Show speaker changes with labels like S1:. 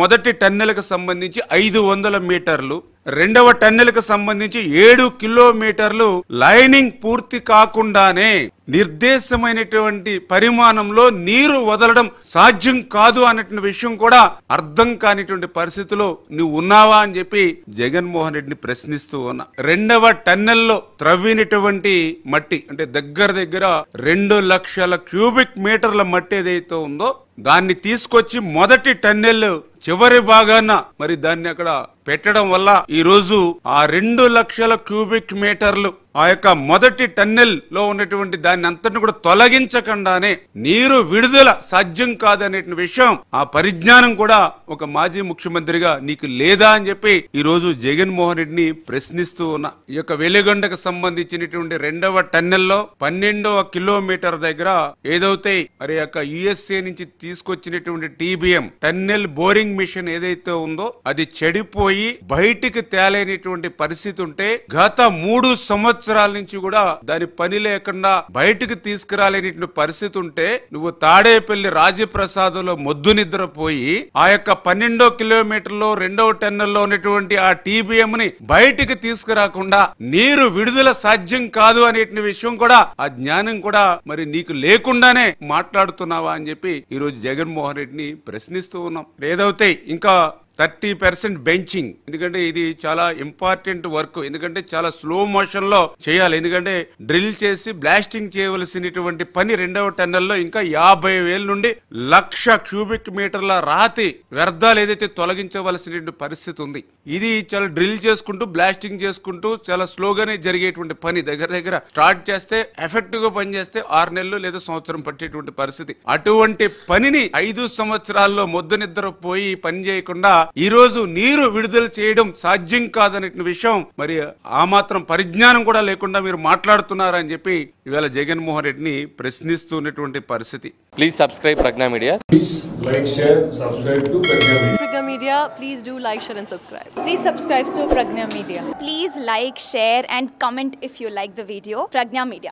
S1: మొదటి టన్నెల్కు సంబంధించి 500 మీటర్లు, రెండవ టన్నెల్కు సంబంధించి 7 కిలోమీటర్లు లైనింగ్ పూర్తి కాకుండానే నిర్దేశమైనటువంటి పరిమాణంలో నీరు వదలడం సాధ్యం కాదు అన్నటువంటి విషయం కూడా అర్థం కానిటువంటి పరిస్థితిలో నువ్వు ఉన్నావా అని చెప్పి జగన్మోహన్ రెడ్డిని ప్రశ్నిస్తూ ఉన్నా. రెండవ టన్నెల్లో త్రవ్వినటువంటి మట్టి అంటే దగ్గర 2 లక్షల క్యూబిక్ మీటర్ల మట్టి ఏదైతే ఉందో దాన్ని తీసుకొచ్చి మొదటి టన్నెల్ చివరి భాగాన మరి దాన్ని అక్కడ పెట్టడం వల్ల ఈ రోజు ఆ 2 లక్షల క్యూబిక్ మీటర్లు ఆ యొక్క మొదటి టన్నెల్ లో ఉన్నటువంటి దాన్ని అంతటిని కూడా తొలగించకుండానే నీరు విడుదల సాధ్యం కాదనే విషయం ఆ పరిజ్ఞానం కూడా ఒక మాజీ ముఖ్యమంత్రిగా నీకు లేదా అని చెప్పి ఈ రోజు జగన్మోహన్ రెడ్డిని ప్రశ్నిస్తూ ఉన్నా. ఈ యొక్క వెలిగొండకు సంబంధించినటువంటి రెండవ టన్నెల్లో 12వ కిలోమీటర్ దగ్గర ఏదైతే మరి యొక్క యుఎస్ఏ నుంచి తీసుకొచ్చినటువంటి టీబీఎం టన్నెల్ బోరింగ్ మిషన్ ఏదైతే ఉందో అది చెడిపోయి బయటికి తేలేనటువంటి పరిస్థితి ఉంటే గత 3 సంవత్సరాల నుంచి కూడా దాని పని లేకుండా బయటికి తీసుకురాలేనటువంటి పరిస్థితి ఉంటే నువ్వు తాడేపల్లి రాజప్రసాద్లో మొద్దు నిద్రపోయి ఆ యొక్క 12వ కిలోమీటర్లో రెండవ టన్నెల్లో ఉన్నటువంటి ఆ టీబీఎం ని బయటికి తీసుకురాకుండా నీరు విడుదల సాధ్యం కాదు అనే విషయం కూడా ఆ జ్ఞానం కూడా మరి నీకు లేకుండానే మాట్లాడుతున్నావా అని చెప్పి ఈ రోజు జగన్మోహన్ రెడ్డిని ప్రశ్నిస్తూ ఉన్నాం. ఏదైతే ఇంకా 30% బెంచింగ్, ఎందుకంటే ఇది చాలా ఇంపార్టెంట్ వర్క్, ఎందుకంటే చాలా స్లో మోషన్ లో చేయాలి. ఎందుకంటే డ్రిల్ చేసి బ్లాస్టింగ్ చేయవలసినటువంటి పని రెండవ టన్నెల్లో ఇంకా 50,000 నుండి 1,00,000 క్యూబిక్ మీటర్ల రాతి వ్యర్థాలు ఏదైతే తొలగించవలసినటువంటి పరిస్థితి ఉంది. ఇది చాలా డ్రిల్ చేసుకుంటూ బ్లాస్టింగ్ చేసుకుంటూ చాలా స్లోగానే జరిగేటువంటి పని. దగ్గర స్టార్ట్ చేస్తే ఎఫెక్టివ్ గా పనిచేస్తే 6 నెలలు లేదా సంవత్సరం పట్టేటువంటి పరిస్థితి. అటువంటి పనిని 5 సంవత్సరాల్లో మొద్దు నిద్రపోయి పని చేయకుండా ఈ రోజు నీరు విడుదల చేయడం సాధ్యం కాదనే విషయం మరి ఆ మాత్రం పరిజ్ఞానం కూడా లేకుండా మీరు మాట్లాడుతున్నారని చెప్పి ఇవాళ జగన్మోహన్ రెడ్డిని ప్రశ్నిస్తున్నటువంటి పరిస్థితి.
S2: Please subscribe Pragna Media.
S3: Please like, share, subscribe to Pragna Media.
S4: Pragna Media, please do like, share and subscribe.
S5: Please subscribe to Pragna Media.
S6: Please like, share and comment if you like the video. Pragna Media.